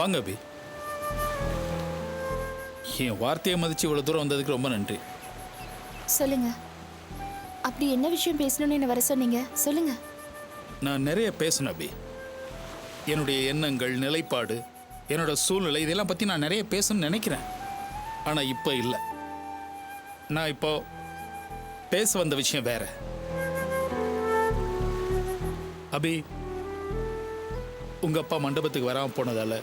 வாங்க அபி. என் வார்த்தையை மதிச்சு இவ்வளவு தூரம் வந்ததுக்கு ரொம்ப நன்றி. சொல்லுங்க, அப்படி என்ன விஷயம் பேசணும்னு என்ன வர சொன்னீங்க? சொல்லுங்க. நான் நிறைய பேசணும் அபி. என்னுடைய எண்ணங்கள், நிலைப்பாடு, என்னோட சூழ்நிலை இதெல்லாம் பத்தி நான் நிறைய பேசணும்னு நினைக்கிறேன். ஆனா இப்போ இல்லை. நான் இப்போ பேச வந்த விஷயம் வேற. அபி, உங்க அப்பா மண்டபத்துக்கு வராமல் போனதால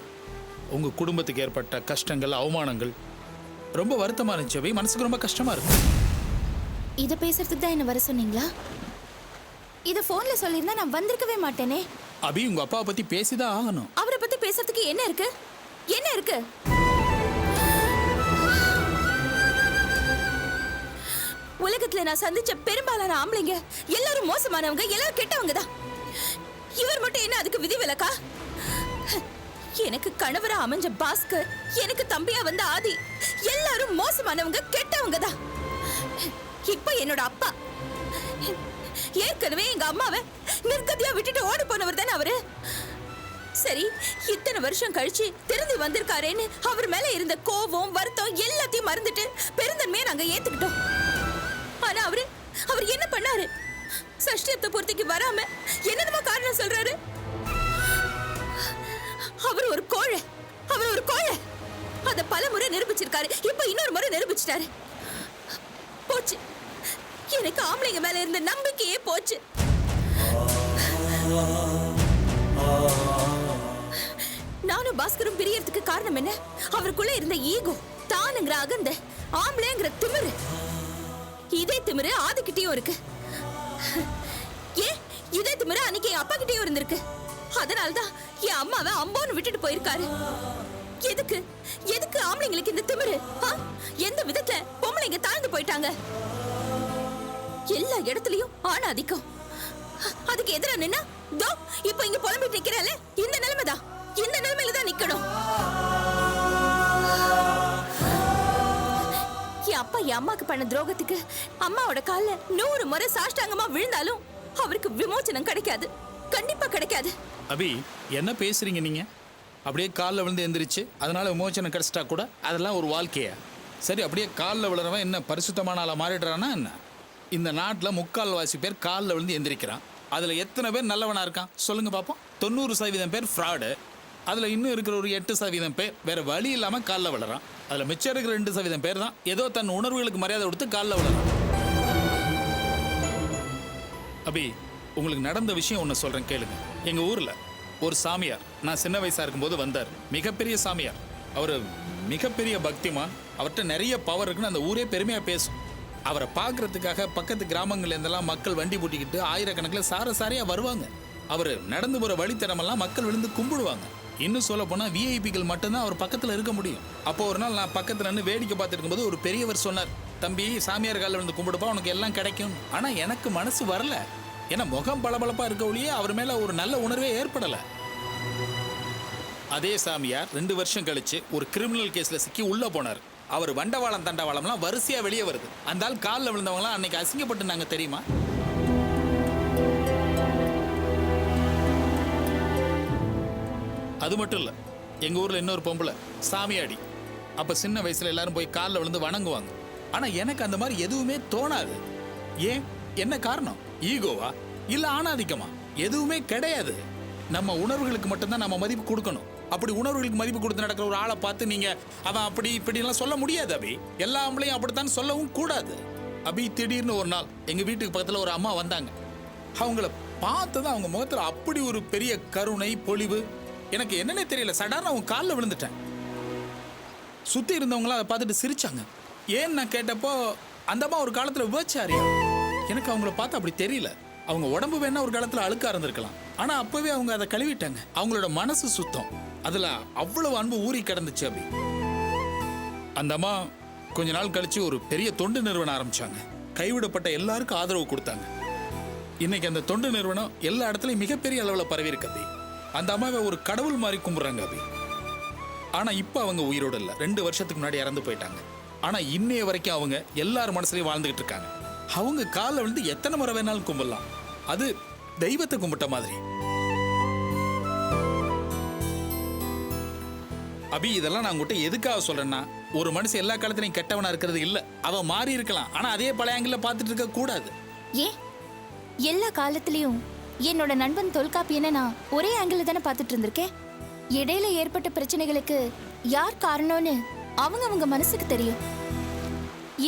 உங்க குடும்பத்துக்கு ஏற்பட்ட கஷ்டங்கள், அவமானங்கள் ரொம்ப வருத்தமா இருந்துச்சு அபி. மனசுக்கு ரொம்ப கஷ்டமா இருக்கு. இத பேசுறதுக்கு தான் என்ன வர சொன்னீங்களா? இத போன்ல சொல்லிருந்தா நான் வந்திருக்கவே மாட்டேனே. அபி, உங்க அப்பாவை பத்தி பேசிதான் ஆகணும். அவரை பத்தி பேசுறதுக்கு என்ன இருக்கு? என்ன இருக்கு? உலகத்துல நான் சந்திச்ச பெரும்பாலான ஆம்பளைங்க எல்லாரும் மோசமானவங்க, எல்லாரும் கெட்டவங்க தான். இவர் மட்டும் என்ன அதுக்கு விதிவிலக்கா? எனக்கு கணவரா அமைஞ்ச பாஸ்கர், எனக்கு தம்பியா வந்த ஆதி, எல்லாரும் மோசமானவங்க, கெட்டவங்க தான். இப்ப என்னோட அப்பா ஏற்கனவே எங்க அம்மாவை நிர்கதியா விட்டுட்டு ஓடி போனவர் தானே அவரு. சரி, இத்தனை வருஷம் கழிச்சு திரும்பி வந்திருக்காரேன்னு அவர் மேல இருந்த கோபம், வருத்தம் எல்லாத்தையும் மறந்துட்டு பெருந்தன்மையை நாங்க ஏத்துக்கிட்டோம். ஆனா அவர் என்ன பண்ணாரு? சஷ்டியத்தை பூர்த்திக்கு வராம என்னமா காரணம் சொல்றாரு? அவர் ஒரு கோழை. அத பல முறை நிரூபிச்சிருக்காரு. இப்ப இன்னொரு முறை நிரூபிச்சிட்டாரு. போச்சு, எனக்கு ஆம்பளைங்க மேல இருந்த நம்பிக்கையே போச்சு. நானும் பாஸ்கரும் பிரியறதுக்கு காரணம் என்ன? அவருக்குள்ள இருந்த ஈகோ, தானுங்கிற அகந்த, ஆம்பளைங்கிற திமிரு. இதே திமிரு ஆதிக்கிட்டயும் இருக்கு. ஏன் இதே திமிரு அன்னைக்கு என் அப்பா கிட்டயும் இருந்திருக்கு. அதனால்தான் என் அம்மாவை அம்போன்னு விட்டுட்டு போயிருக்காரு. எதுக்கு ஆம்பளைங்களுக்கு இந்த திமிரு? எந்த விதத்துல பொம்பளைங்க தாழ்ந்து போயிட்டாங்க? எல்லா இடத்துலயும் ஆணாதிக்கம். அதுக்கு எதிராக நின்னா தோ இப்ப இங்க புலம்பிட்டு நிக்கிறேன். இந்த நிலைமைதான், இந்த நிலைமையில தான் நிக்கணும். என் அப்பா என் அம்மாக்கு பண்ண துரோகத்துக்கு அம்மாவோட கால்ல 100 முறை சாஷ்டாங்கமா விழுந்தாலும் அவருக்கு விமோச்சனம் கிடைக்காது. கண்டிப்பா கிடைக்காது. அபி, என்ன பேசுறீங்க நீங்க? அப்படியே காலில் விழுந்து எந்திரிச்சு அதனால விமோச்சனம் கிடைச்சிட்டா கூட அதெல்லாம் ஒரு வாழ்க்கையா? சரி, அப்படியே காலில் விழுறவன் என்ன பரிசுத்தமான ஆளா மாறிடுறானா என்ன? இந்த நாட்டில் 3/4 பேர் காலில் விழுந்து எந்திரிக்கிறான். அதில் எத்தனை பேர் நல்லவனா இருக்கான் சொல்லுங்க பார்ப்போம். 90% பேர் ஃப்ராடு. அதில் இன்னும் இருக்கிற ஒரு 8% பேர் வேற வழி இல்லாமல் காலில் விழுறான். அதில் மிச்சம் இருக்கிற 2% பேர் தான் ஏதோ தன் உணர்வுகளுக்கு மரியாதை கொடுத்து காலில் விழுறான். அபி, உங்களுக்கு நடந்த விஷயம் ஒன்று சொல்கிறேன் கேளுங்க. எங்கள் ஊரில் ஒரு சாமியார், நான் சின்ன வயசாக இருக்கும்போது வந்தார். மிகப்பெரிய சாமியார். அவர் மிகப்பெரிய பக்திமான். அவர்கிட்ட நிறைய பவர் இருக்குன்னு அந்த ஊரே பெருமையாக பேசும். அவரை பார்க்கறதுக்காக பக்கத்து கிராமங்கள்லேருந்தெல்லாம் மக்கள் வண்டி பூட்டிக்கிட்டு ஆயிரக்கணக்கில் சாரையாக வருவாங்க. அவர் நடந்து போகிற வழித்தடமெல்லாம் மக்கள் விழுந்து கும்பிடுவாங்க. இன்னும் சொல்ல போனால் விஐபிகள் மட்டும்தான் அவர் பக்கத்தில் இருக்க முடியும். அப்போ ஒரு நாள் நான் பக்கத்தில் நின்று வேடிக்கை பார்த்துட்டு இருக்கும்போது ஒரு பெரியவர் சொன்னார், தம்பி, சாமியார் காலில் விழுந்து கும்பிடுப்பா, உனக்கு எல்லாம் கிடைக்கும். ஆனால் எனக்கு மனசு வரல. ஏன்னா முகம் பளபளப்பாக இருக்க ஒழியே அவர் மேலே ஒரு நல்ல உணர்வே ஏற்படலை. அதே சாமியார் 2 வருஷம் கழிச்சு ஒரு கிரிமினல் கேஸில் சிக்கி உள்ளே போனார். அவர் வண்டவாளம் தண்டவாளம்லாம் வரிசையாக வெளியே வருது. அந்த ஆள் காலில் விழுந்தவங்களாம் அன்னைக்கு அசிங்கப்பட்டு நாங்கள் தெரியுமா? அது மட்டும் இல்லை, எங்கள் ஊரில் இன்னொரு பொம்பளை சாமியாடி. அப்போ சின்ன வயசில் எல்லாரும் போய் காலில் விழுந்து வணங்குவாங்க. ஆனால் எனக்கு அந்த மாதிரி எதுவுமே தோணாது. ஏன்? என்ன காரணம்? ஈகோவா இல்லை ஆணாதிக்கமா? எதுவுமே கிடையாது. நம்ம உணர்வுகளுக்கு மட்டும்தான் நம்ம மதிப்பு கொடுக்கணும். அப்படி உணர்வுகளுக்கு மதிப்பு கொடுத்து நடக்கிற ஒரு ஆளை பார்த்து நீங்கள் அவன் அப்படி இப்படிலாம் சொல்ல முடியாது அபி. எல்லா ஆம்பளையும் அப்படித்தான் சொல்லவும் கூடாது அபி. திடீர்னு ஒரு நாள் எங்கள் வீட்டுக்கு பக்கத்தில் ஒரு அம்மா வந்தாங்க. அவங்கள பார்த்ததான் அவங்க முகத்தில் அப்படி ஒரு பெரிய கருணை பொலிவு. எனக்கு என்னன்னே தெரியல, சடார்னு அவங்க காலில் விழுந்துட்டேன். சுற்றி இருந்தவங்களாம் அதை பார்த்துட்டு சிரிச்சாங்க. ஏன்னு நான் கேட்டப்போ அந்த அம்மா ஒரு காலத்தில் விபச்சாரியா. எனக்கு அவங்கள பார்த்து அப்படி தெரியல. அவங்க உடம்பு வேணா ஒரு காலத்தில் அழுக்கா இருந்திருக்கலாம். ஆனால் அப்போவே அவங்க அதை கழுவிட்டாங்க. அவங்களோட மனசு சுத்தம். அதில் அவ்வளவு அன்பு ஊறி கிடந்துச்சு அப்படி. அந்த அம்மா கொஞ்ச நாள் கழிச்சு ஒரு பெரிய தொண்டு நிறுவனம் ஆரம்பிச்சாங்க. கைவிடப்பட்ட எல்லாருக்கும் ஆதரவு கொடுத்தாங்க. இன்னைக்கு அந்த தொண்டு நிறுவனம் எல்லா இடத்துலையும் மிகப்பெரிய அளவில் பரவி இருக்கு அப்படி. அந்த அம்மாவை ஒரு கடவுள் மாதிரி கும்பிட்றாங்க அப்படி. ஆனால் இப்போ அவங்க உயிரோடு இல்லை. 2 வருஷத்துக்கு முன்னாடி இறந்து போயிட்டாங்க. ஆனால் இன்னைய வரைக்கும் அவங்க எல்லார் மனசுலையும் வாழ்ந்துகிட்டு இருக்காங்க. அவங்க காலில் விழுந்து எத்தனை முறை வேணாலும் கும்பிடலாம். அது தெய்வத்தை கும்பிட்ட மாதிரி. அபி இதெல்லாம் நான் உங்ககிட்ட எதுக்காக சொல்றேன்னா, ஒரு மனுஷன் எல்லா காலத்திலையும் கெட்டவனா இருக்கிறது இல்ல. அவன் மாறி இருக்கலாம், ஆனா அதே பழைய ஆங்கில பார்த்துட்டு இருக்க கூடாது. ஏன் எல்லா காலத்திலயும் என்னோட நண்பன் தொல்காப்பியனை நான் ஒரே ஆங்கிள் தானே பார்த்துட்டு இருந்திருக்கேன். இடையில ஏற்பட்ட பிரச்சனைகளுக்கு யார் காரணம்னு அவங்க மனசுக்கு தெரியும்.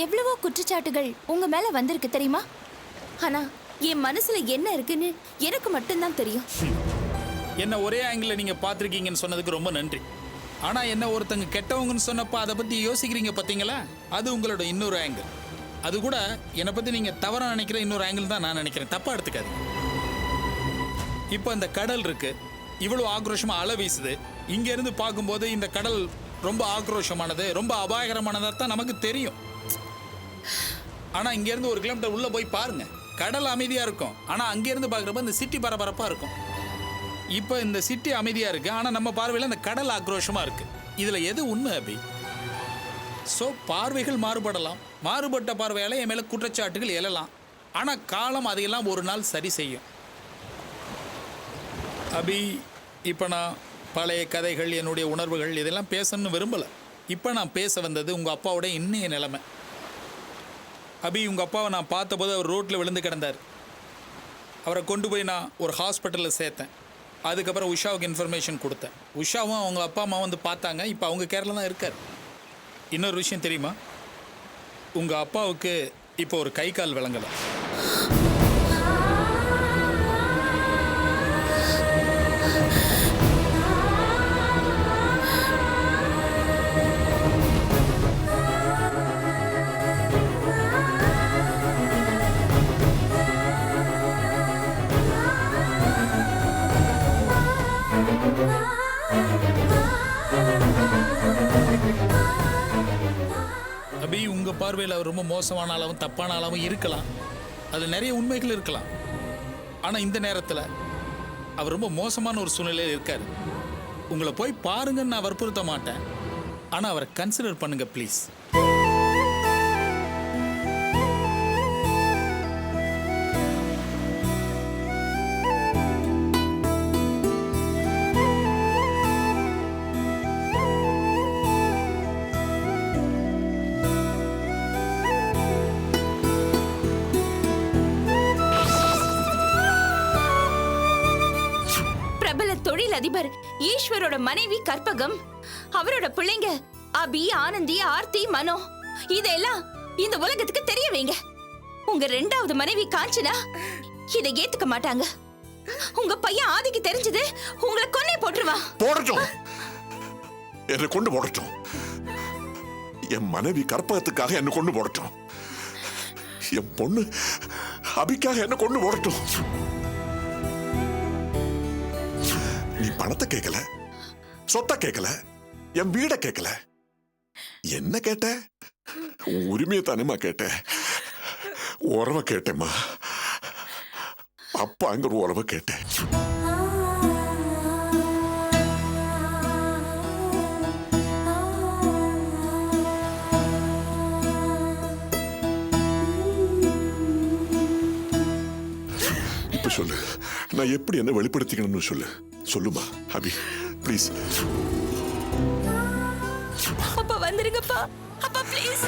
எவ்வளவோ குற்றச்சாட்டுகள் உங்க மேல வந்திருக்கு தெரியுமா? ஆனா என் மனசுல என்ன இருக்குன்னு எனக்கு மட்டும்தான் தெரியும். என்ன ஒரே ஆங்கிள் நீங்க பார்த்துருக்கீங்கன்னு சொன்னதுக்கு ரொம்ப நன்றி. ஆனா என்ன ஒருத்தங்க கெட்டவங்கன்னு சொன்னப்ப அதை பத்தி யோசிக்கிறீங்க பாத்தீங்களா, அது உங்களோட இன்னொரு ஆங்கிள். அது கூட என்னை பத்தி நீங்க தவறா நினைக்கிற இன்னொரு ஆங்கிள் தான் நான் நினைக்கிறேன். தப்பா எடுத்துக்காதீங்க. இப்போ இந்த கடல் இருக்கு, இவ்வளவு ஆக்ரோஷமா அலை வீசுது. இங்க இருந்து பார்க்கும்போது இந்த கடல் ரொம்ப ஆக்ரோஷமானது, ரொம்ப அபாயகரமானதா தான் நமக்கு தெரியும். ஆனா இங்க இருந்து 1 கிலோமீட்டர் உள்ள போய் பாருங்க, கடல் அமைதியா இருக்கும். ஆனா அங்க இருந்து பாக்குறப்ப இந்த சிட்டி பரபரப்பா இருக்கும். இப்போ இந்த சிட்டி அமைதியா இருக்கு, ஆனா நம்ம பார்வையில இந்த கடல் ஆக்ரோஷமா இருக்கு. இதுல எது உண்மை அபி? சோ பார்வைகள் மாறுபடலாம். மாறுபட்ட பார்வையால என் மேல குற்றச்சாட்டுகள் எழலாம். ஆனா காலம் அதையெல்லாம் ஒரு நாள் சரி செய்யும். அபி, இப்போ நான் பழைய கதைகள், என்னுடைய உணர்வுகள் இதெல்லாம் பேசணும்னு விரும்பல. இப்போ நான் பேச வந்தது உங்க அப்பாவோட இன்னைய நிலைமை. அபி, உங்க அப்பாவை நான் பார்த்தபோது அவர் ரோட்ல விழுந்து கிடந்தார். அவரை கொண்டு போய் நான் ஒரு ஹாஸ்பிட்டலில் சேர்த்தேன். அதுக்கப்புறம் உஷாவுக்கு இன்ஃபர்மேஷன் கொடுத்தேன். உஷாவும் அவங்க அப்பா அம்மா வந்து பார்த்தாங்க. இப்போ அவங்க கேரளா தான் இருக்கார். இன்னொரு விஷயம் தெரியுமா, உங்கள் அப்பாவுக்கு இப்போ ஒரு கை கால் விளங்கலை. அபி, உங்க பார்வையில் அவர் ரொம்ப மோசமான அளவும் தப்பான அளவும் இருக்கலாம். அது நிறைய உண்மைகள் இருக்கலாம். ஆனா இந்த நேரத்தில் அவர் ரொம்ப மோசமான ஒரு சூழ்நிலையில் இருக்காரு. உங்களை போய் பாருங்கன்னு நான் வற்புறுத்த மாட்டேன். ஆனா அவரை கன்சிடர் பண்ணுங்க ப்ளீஸ். தொழிலதிபர் ஈஸ்வரோட மனைவி கற்பகம், அவரோட பிள்ளைங்க அபி, ஆனந்தி, ஆர்த்தி, மனோ, இதெல்லாம் இந்த உலகத்துக்கு தெரிய வைங்க. உங்க 2வது மனைவி காஞ்சனா இதை ஏத்துக்க மாட்டாங்க. உங்க பையன் ஆதிக்கு தெரிஞ்சது உங்களை கொன்னே போட்டுருவா. போடட்டும், என்னை கொண்டு போடட்டும். என் மனைவி கற்பகத்துக்காக என்ன கொண்டு போடட்டும். என் பொண்ணு அபிக்காக என்ன கொண்டு போடட்டும். நீ பணத்தை கேட்கல, சொத்தை கேட்கல, என் வீட கேட்கல. என்ன கேட்ட? உரிமையை தானேமா கேட்ட. உறவை கேட்டேம்மா. அப்பாங்கிற உறவை கேட்டேன். இப்ப சொல்லு, நான் எப்படி என்ன வெளிப்படுத்திக்கணும்னு சொல்லு. சொல்லுமா அபி, ப்ளீஸ். அப்பா வந்துருங்கப்பா. அப்பா ப்ளீஸ்.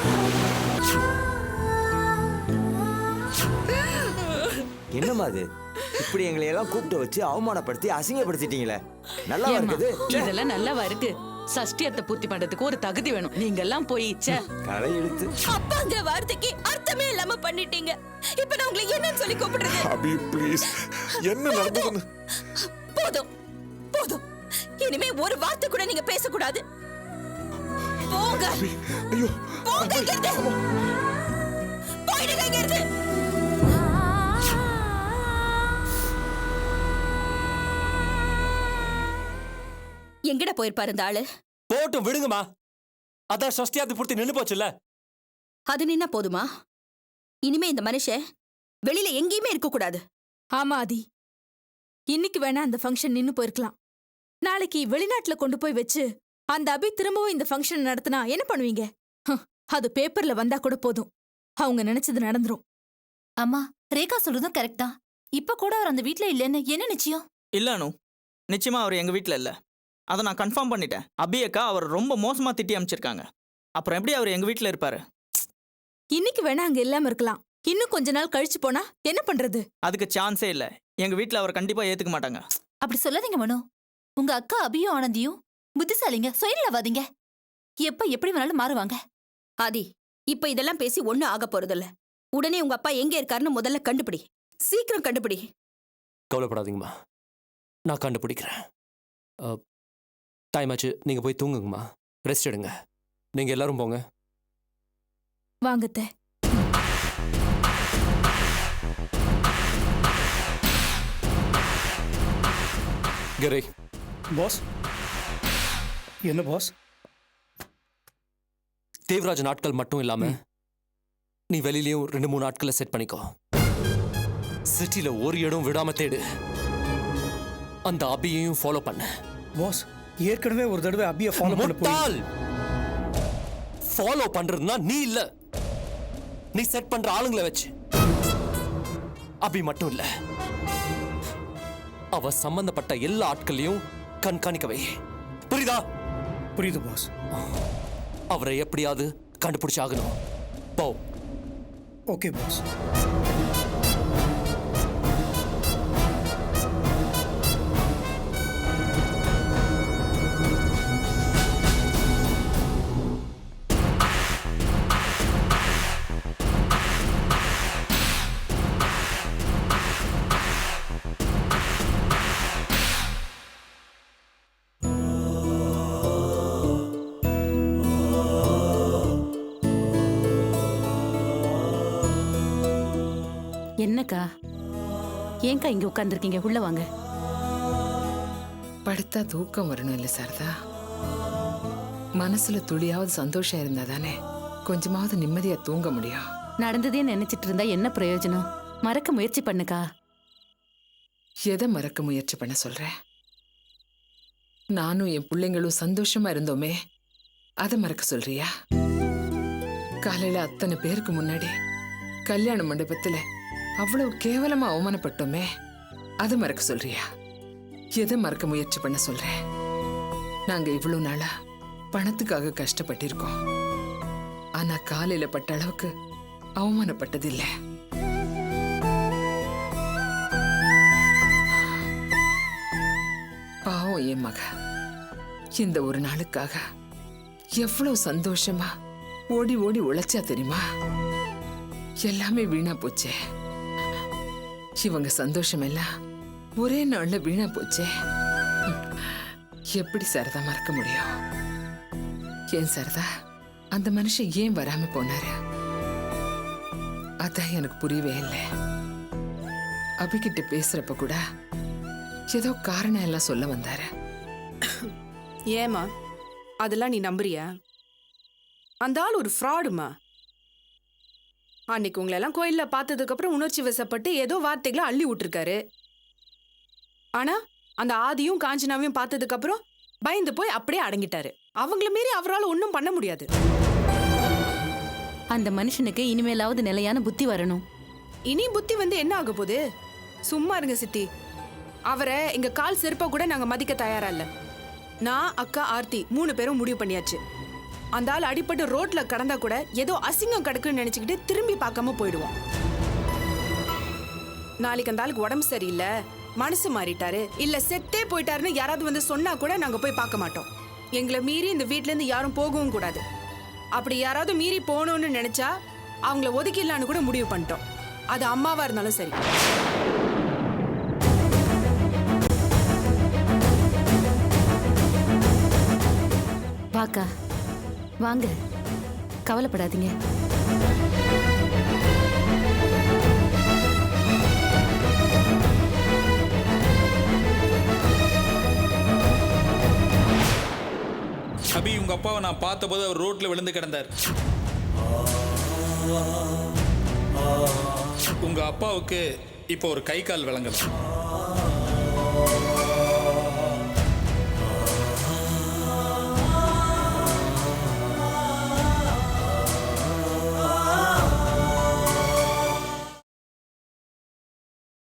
என்னம்மா அது? இப்படி எங்களை எல்லாம் கூப்பிட்டு வச்சு அவமானப்படுத்தி அசிங்கப்படுத்திட்டீங்களே. நல்லா இருக்குது. இதெல்லாம் நல்லாவா இருக்கு? சஷ்டியத்தை பூர்த்தி பண்றதுக்கு ஒரு தகுதி வேணும். நீங்க எல்லாம் போய் களை இழுத்து அப்பாங்கிற வார்த்தைக்கு அர்த்தமே இல்லாம பண்ணிட்டீங்க. இப்ப நான் உங்களை என்னன்னு சொல்லி கூப்பிடுறது? அபி ப்ளீஸ், என்ன நடந்ததுன்னு? போதும் போதும், இனிமே ஒரு வார்த்தை கூட நீங்க பேசக்கூடாது. போங்க. ஐயோ, போங்க இங்கிருந்து. போயிடுங்க இங்கிருந்து. எங்கட போயிருப்பாரு இந்த ஆளு? போட்டும் விடுங்கம்மா. அதான் சஷ்டியாத்து பூர்த்தி நின்னு போச்சுல்ல. அது நின்னா போதுமா? இனிமே இந்த மனுஷன் வெளியில எங்கேயுமே இருக்க கூடாது. ஆமா ஆதி, இன்னைக்கு வேணா அந்த ஃபங்க்ஷன் நின்னு போயிருக்கலாம். நாளைக்கு வெளிநாட்டுல கொண்டு போய் வச்சு அந்த அபி திரும்பவும் இந்த ஃபங்க்ஷன் நடத்தினா என்ன பண்ணுவீங்க? அது பேப்பர்ல வந்தா கூட போதும், அவங்க நினைச்சது நடந்துரும். அம்மா, ரேகா சொல்றதும் கரெக்ட் தான். இப்ப கூட அவர் அந்த வீட்ல இல்லன்னு என்ன நிச்சயம்? இல்ல அனு, நிச்சயமா அவர் எங்க வீட்ல இல்ல. அதை நான் கன்ஃபார்ம் பண்ணிட்டேன். அபி அக்கா அவர் ரொம்ப மோசமா திட்டி அமைச்சிருக்காங்க. அப்புறம் எப்படி அவர் எங்க வீட்டில் இருப்பாரு? இன்னைக்கு வேணா அங்க இல்லாம இருக்கலாம். இன்னும் கொஞ்ச நாள் கழிச்சு போனா என்ன பண்றது? அதுக்கு சான்ஸே இல்லை. எங்க வீட்டில் அவர் கண்டிப்பா ஏத்துக்க மாட்டாங்க. அப்படி சொல்லாதீங்க மனோ. உங்க அக்கா அபியும் ஆனந்தியும் புத்திசாலிங்க, சுயநலவாதிங்க. எப்ப எப்படி வேணாலும் மாறுவாங்க. ஆதி, இப்ப இதெல்லாம் பேசி ஒண்ணும் ஆக போறதில்ல. உடனே உங்க அப்பா எங்க இருக்காருன்னு முதல்ல கண்டுபிடி. சீக்கிரம் கண்டுபிடி. கவலைப்படாதீங்கம்மா, நான் கண்டுபிடிக்கிறேன். டைம் ஆச்சு, நீங்க போய் தூங்குங்கம்மா, ரெஸ்ட் எடுங்க. நீங்க எல்லாரும் போங்க. வாங்கத்த. கரை. பாஸ், என்ன பாஸ்? தேவராஜ் நாட்கள் மட்டும் இல்லாம நீ வெளியிலயும் 2-3 நாட்களை செட் பண்ணிக்கோ. சிட்டில ஒரு இடம் விடாம தேடு. அந்த அபியையும் ஃபாலோ பண்ண. பாஸ், ஏற்கனவே ஒரு தடவை அபியை ஃபாலோ பண்ண போய் ஃபாலோ பண்றதுன்னா நீ இல்ல, நீ செட் பண்ற ஆளுங்களை வச்சு. அபி மட்டும் இல்ல, அவ சம்பந்தப்பட்ட எல்லா ஆட்களையும் கண்காணிக்கவை. புரியுதா? புரியுது பாஸ். அவரை எப்படியாவது கண்டுபிடிச்சாகணும். போ. Okay boss. என்னக்கா, ஏன்க்கா இங்க உட்கார்ந்துருக்கீங்க? உள்ள வாங்க. படுத்தா தூக்கம் வரணும் இல்ல சாரதா? மனசுல துளியாவது சந்தோஷம் இருந்தா தானே கொஞ்சமாவது நிம்மதியா தூங்க முடியும். நடந்ததே நினைச்சிட்டு இருந்தா என்ன பிரயோஜனம்? மறக்க முயற்சி பண்ணுக்கா. எதை மறக்க முயற்சி பண்ண சொல்ற? நானும் என் பிள்ளைங்களும் சந்தோஷமா இருந்தோமே, அதை மறக்க சொல்றியா? காலையில அத்தனை பேருக்கு முன்னாடி கல்யாண மண்டபத்துல அவ்வளவு கேவலமா அவமானப்பட்டோமே, அதை மறக்க சொல்றியா? எதை மறக்க முயற்சி பண்ண சொல்ற? நாங்க இவ்வளவு நாளா பணத்துக்காக கஷ்டப்பட்டிருக்கோம். ஆனா காலையில பட்ட அளவுக்கு அவமானப்பட்டதில்ல. பாவம் என் மக இந்த ஒரு நாளுக்காக எவ்வளவு சந்தோஷமா ஓடி ஓடி உழைச்சா தெரியுமா? எல்லாமே வீணா போச்சே. இவங்க சந்தோஷம் எல்லாம் ஒரே நாள்ல வீணா போச்சே. எப்படி சரதா மறக்க முடியும்? ஏன் சரதா, அந்த மனுஷன் ஏன் வராம போனாரு? அதான் எனக்கு புரியவே இல்லை. அபிகிட்ட பேசுறப்ப கூட ஏதோ காரணம் எல்லாம் சொல்ல வந்தாரு. ஏமா அதெல்லாம் நீ நம்புறியா? அந்த ஆள் ஒரு ஃப்ராடுமா. அன்னைக்கு உங்களை எல்லாம் கோயில்ல பார்த்ததுக்கு அப்புறம் உணர்ச்சி வசப்பட்டு ஏதோ வார்த்தைகளை அள்ளி விட்டுருக்காரு. ஆனா அந்த ஆதியும் காஞ்சனாவையும் பார்த்ததுக்கு அப்புறம் பயந்து போய் அப்படியே அடங்கிட்டாரு. அவங்கள மீறி அவரால் ஒன்றும் பண்ண முடியாது. அந்த மனுஷனுக்கு இனிமேலாவது நிலையான புத்தி வரணும். இனி புத்தி வந்து என்ன ஆக போகுது? சும்மா இருங்க சித்தி. அவரை எங்க கால் செருப்பா கூட நாங்க மதிக்க தயாரா இல்ல. நான், அக்கா, ஆர்த்தி 3 பேரும் முடிவு பண்ணியாச்சு. அந்த ஆள் அடிப்பட்டு ரோட்ல கடந்தா கூட ஏதோ அசிங்கம் கிடக்குன்னு நினைச்சுக்கிட்டு திரும்பி பார்க்காம போயிடுவோம். நாளைக்கு அந்த ஆளுக்கு உடம்பு சரியில்லை, மனசு மாறிட்டாரு, இல்ல செத்தே போயிட்டாருன்னு யாராவது வந்து சொன்னா கூட நாங்க போய் பார்க்க மாட்டோம். எங்களை மீறி இந்த வீட்ல இருந்து யாரும் போகவும் கூடாது. அப்படி யாராவது மீறி போகணும்னு நினைச்சா அவங்கள ஒதுக்கிடலான்னு கூட முடிவு பண்ணிட்டோம். அது அம்மாவா இருந்தாலும் சரி. வாக்கா, வாங்க, கவலைப்படாதீங்க. அபி, உங்க அப்பாவை நான் பார்த்தபோது அவர் ரோட்ல விழுந்து கிடந்தார். உங்க அப்பாவுக்கு இப்போ ஒரு கை கால் விளங்கல.